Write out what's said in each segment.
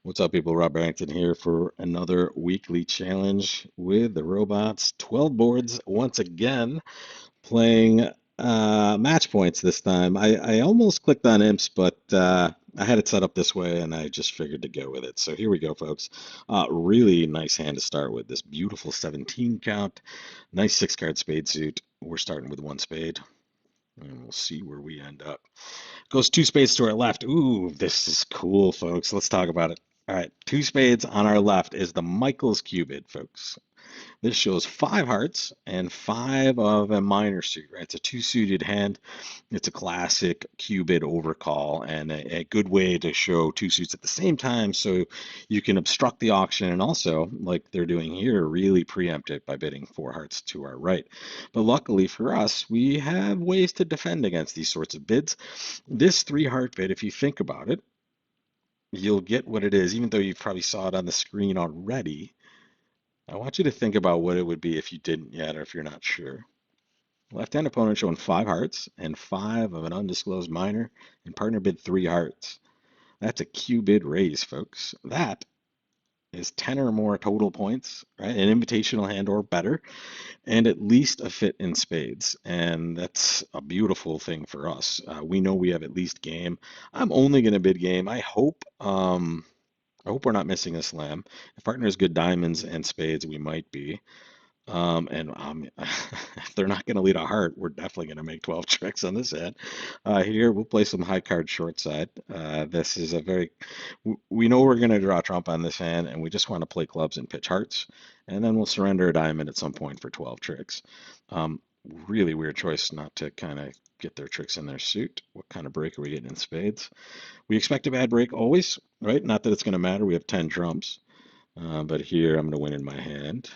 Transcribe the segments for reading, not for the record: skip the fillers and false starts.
What's up, people? Rob Barrington here for another weekly challenge with the robots. 12 boards once again, playing match points this time. I almost clicked on imps, but I had it set up this way and I just figured to go with it. So here we go, folks. Really nice hand to start with. This beautiful 17 count, nice 6 card spade suit. We're starting with one spade. And we'll see where we end up. Goes two spades to our left. Ooh, this is cool, folks. Let's talk about it. All right, two spades on our left is the Michaels Cubid, folks. This shows 5 hearts and 5 of a minor suit, right? It's a two-suited hand. It's a classic Cubid overcall and a good way to show two suits at the same time so you can obstruct the auction and also, like they're doing here, really preempt it by bidding 4 hearts to our right. But luckily for us, we have ways to defend against these sorts of bids. This 3 heart bid, if you think about it, you'll get what it is, even though you probably saw it on the screen already. I want you to think about what it would be if you didn't yet or if you're not sure. Left-hand opponent showing 5 hearts and 5 of an undisclosed minor, and partner bid 3 hearts. That's a Q bid raise, folks. That is 10 or more total points, right? An invitational hand or better, and at least a fit in spades. And that's a beautiful thing for us. We know we have at least game. I'm only going to bid game. I hope we're not missing a slam. If partner has good diamonds and spades, we might be. If they're not going to lead a heart, we're definitely going to make 12 tricks on this hand. Here, we'll play some high card short side. This is a very, we know we're going to draw trump on this hand, and we just want to play clubs and pitch hearts. And then we'll surrender a diamond at some point for 12 tricks. Um, Really weird choice not to kind of get their tricks in their suit. What kind of break are we getting in spades? We expect a bad break always, right? Not that it's going to matter. We have 10 trumps. But here I'm going to win in my hand.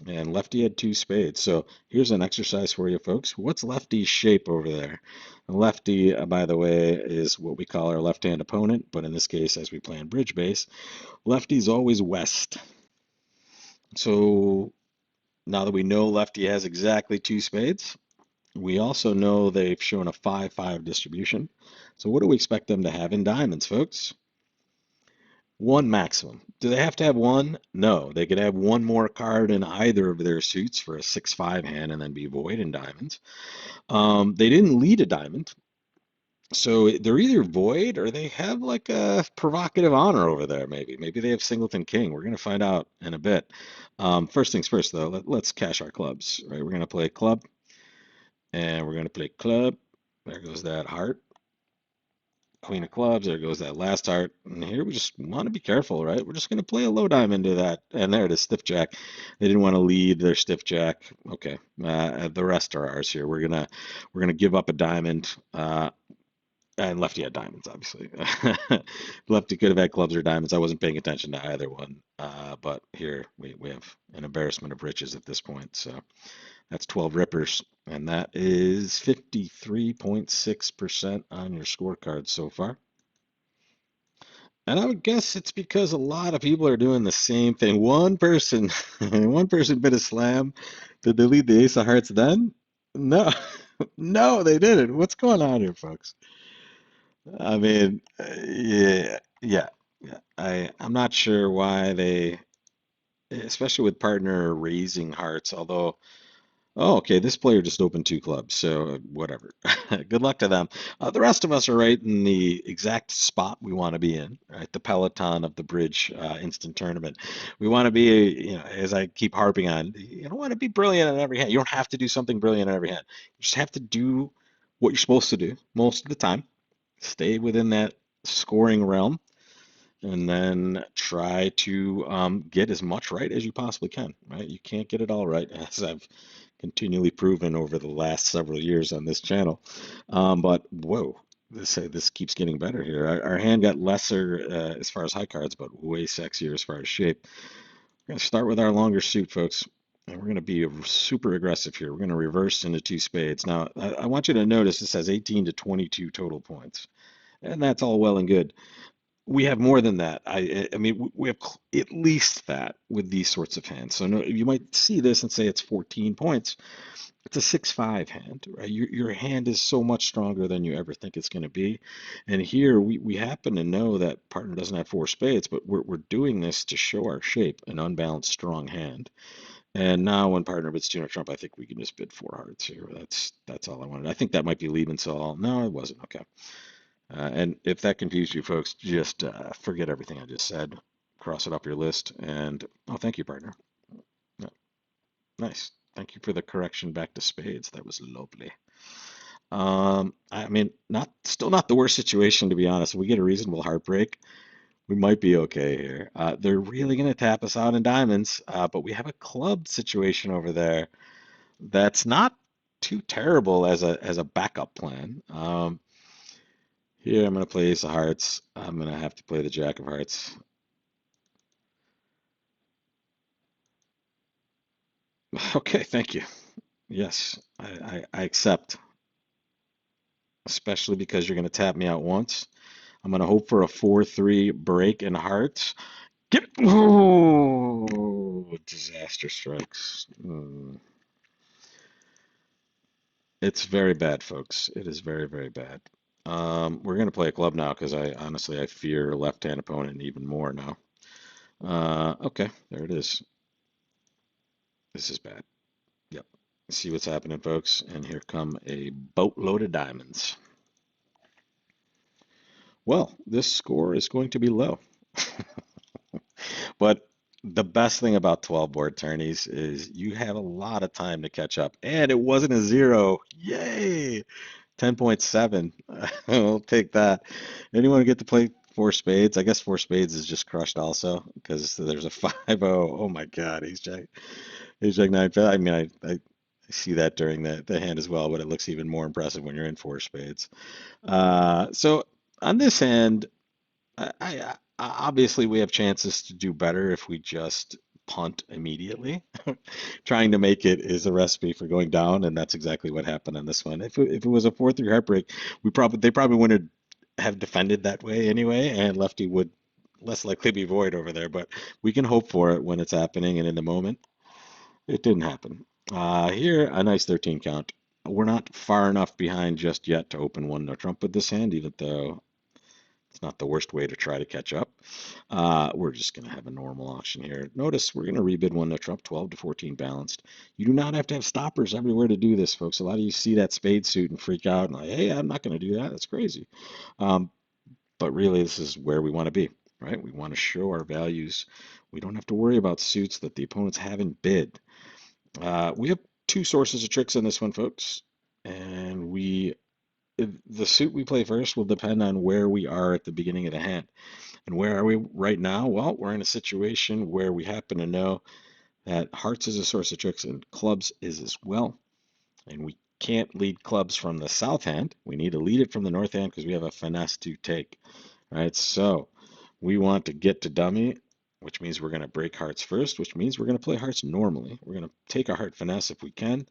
And lefty had 2 spades. So here's an exercise for you folks. What's lefty's shape over there? Lefty, by the way, is what we call our left-hand opponent, but in this case, as we play in bridge base, lefty's always west. So now that we know lefty has exactly 2 spades, we also know they've shown a 5-5 distribution. So what do we expect them to have in diamonds, folks? One maximum. Do they have to have one? No. They could have one more card in either of their suits for a 6-5 hand and then be void in diamonds. They didn't lead a diamond, so they're either void or they have like a provocative honor over there, maybe. Maybe they have singleton king. We're going to find out in a bit. First things first, though, let's cash our clubs, right? We're going to play club and we're going to play club. There goes that heart. Queen of clubs, there goes that last heart. And here we just want to be careful, right? We're just going to play a low diamond to that. And there it is, stiff jack. They didn't want to lead their stiff jack. Okay, the rest are ours here. We're gonna give up a diamond. And lefty had diamonds, obviously. Lefty could have had clubs or diamonds. I wasn't paying attention to either one. But here we have an embarrassment of riches at this point. So that's 12 rippers, and that is 53.6% on your scorecard so far. And I would guess it's because a lot of people are doing the same thing. One person, one person bit a slam. Did they lead the ace of hearts then? No, no, they didn't. What's going on here, folks? I mean, yeah. I'm not sure why they, especially with partner raising hearts, although. Oh, okay. This player just opened 2 clubs, so whatever. Good luck to them. The rest of us are right in the exact spot we want to be in, right? The peloton of the bridge instant tournament. We want to be, as I keep harping on, you don't want to be brilliant in every hand. You don't have to do something brilliant in every hand. You just have to do what you're supposed to do most of the time. Stay within that scoring realm, and then try to get as much right as you possibly can, right? You can't get it all right, as I've continually proven over the last several years on this channel. But whoa, this keeps getting better here. Our hand got lesser as far as high cards, but way sexier as far as shape. We're going to start with our longer suit, folks. And we're going to be super aggressive here. We're going to reverse into 2 spades. Now, I want you to notice this has 18 to 22 total points. And that's all well and good. We have more than that. I mean, we have at least that with these sorts of hands. So no, you might see this and say it's 14 points. It's a 6-5 hand, right? Your hand is so much stronger than you ever think it's going to be. And here we happen to know that partner doesn't have four spades, but we're doing this to show our shape, an unbalanced, strong hand. And now when partner bids tuna trump, I think we can just bid four hearts here. That's all I wanted. I think that might be Liebensaal. No, it wasn't. Okay. And if that confused you folks, just forget everything I just said. Cross it off your list. And oh, thank you, partner. Yeah, nice. Thank you for the correction back to spades. That was lovely. I mean, not still not the worst situation to be honest. If we get a reasonable heartbreak, we might be okay here. They're really going to tap us out in diamonds, but we have a club situation over there that's not too terrible as a backup plan. Here I'm going to play Ace of Hearts. I'm going to have to play the Jack of Hearts. Okay, thank you. Yes, I accept, especially because you're going to tap me out once. I'm going to hope for a 4-3 break in hearts. Get oh, disaster strikes. It's very bad, folks. It is very, very bad. We're going to play a club now because I honestly I fear left-hand opponent even more now. Okay, there it is. This is bad. Yep. See what's happening, folks. And here come a boatload of diamonds. Well, this score is going to be low. But the best thing about 12 board tourneys is you have a lot of time to catch up. And it wasn't a zero. Yay! 10.7. We'll take that. Anyone get to play four spades? I guess four spades is just crushed also because there's a 5-0. Oh my God, ace jack nine. I mean, I see that during the hand as well, but it looks even more impressive when you're in four spades. So on this hand, obviously we have chances to do better if we just punt immediately. Trying to make it is a recipe for going down, and that's exactly what happened on this one. If it was a 4-3 heartbreak, they probably wouldn't have defended that way anyway, and lefty would less likely be void over there. But we can hope for it when it's happening, and in the moment, it didn't happen. Here, a nice 13 count. We're not far enough behind just yet to open one no trump with this hand, even though it's not the worst way to try to catch up. We're just going to have a normal auction here. Notice we're going to rebid one no trump, 12 to 14 balanced. You do not have to have stoppers everywhere to do this, folks. A lot of you see that spade suit and freak out and like, hey, I'm not going to do that. That's crazy. Um, but really, this is where we want to be, right? We want to show our values. We don't have to worry about suits that the opponents haven't bid. We have two sources of tricks on this one, folks. And the suit we play first will depend on where we are at the beginning of the hand. And where are we right now? Well, we're in a situation where we happen to know that hearts is a source of tricks and clubs is as well. And we can't lead clubs from the south hand. We need to lead it from the north hand because we have a finesse to take. Right? So we want to get to dummy, which means we're going to break hearts first, which means we're going to play hearts normally. We're going to take a heart finesse if we can.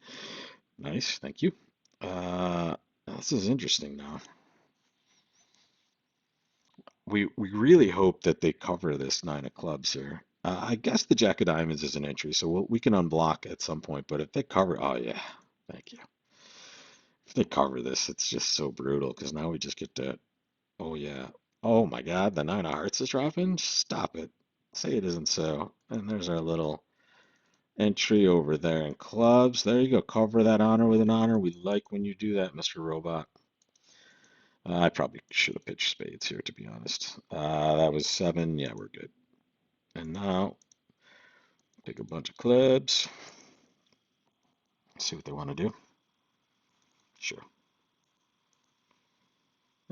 Nice, thank you. This is interesting now. We really hope that they cover this nine of clubs here. I guess the jack of diamonds is an entry, so we can unblock at some point. But if they cover, oh yeah, thank you. If they cover this, it's just so brutal because now we just get to, oh yeah, oh my God, the nine of hearts is dropping. Stop it. Say it isn't so. And there's our little entry over there in clubs. There you go. Cover that honor with an honor. We like when you do that, Mr. Robot. I probably should have pitched spades here, to be honest. That was 7. Yeah, we're good. And now, take a bunch of clubs. See what they want to do. Sure.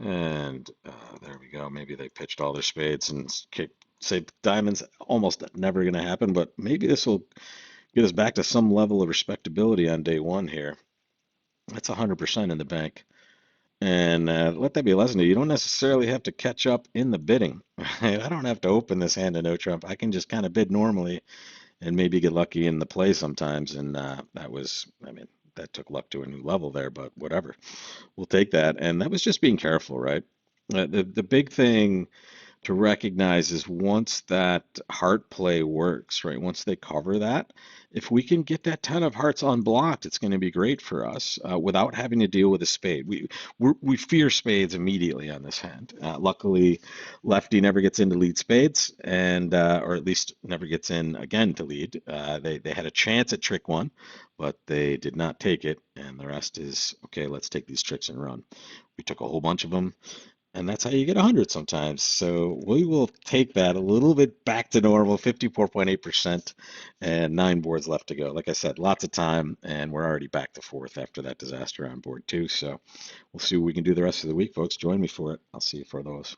And there we go. Maybe they pitched all their spades and say diamonds almost never going to happen, but maybe this will get us back to some level of respectability on day one here. That's 100% in the bank. And let that be a lesson to you. You don't necessarily have to catch up in the bidding. Right? I don't have to open this hand to no trump. I can just kind of bid normally and maybe get lucky in the play sometimes. And that was, I mean, that took luck to a new level there, but whatever. We'll take that. And that was just being careful, right? The big thing to recognize is once that heart play works, right? Once they cover that, if we can get that 10 of hearts unblocked, it's going to be great for us without having to deal with a spade. We fear spades immediately on this hand. Luckily, lefty never gets into lead spades, and or at least never gets in again to lead. They had a chance at trick one, but they did not take it, and the rest is okay. Let's take these tricks and run. We took a whole bunch of them, and that's how you get 100 sometimes. So we will take that a little bit back to normal, 54.8%, and 9 boards left to go. Like I said, lots of time, and we're already back to fourth after that disaster on board two. So we'll see what we can do the rest of the week, folks. Join me for it. I'll see you for those.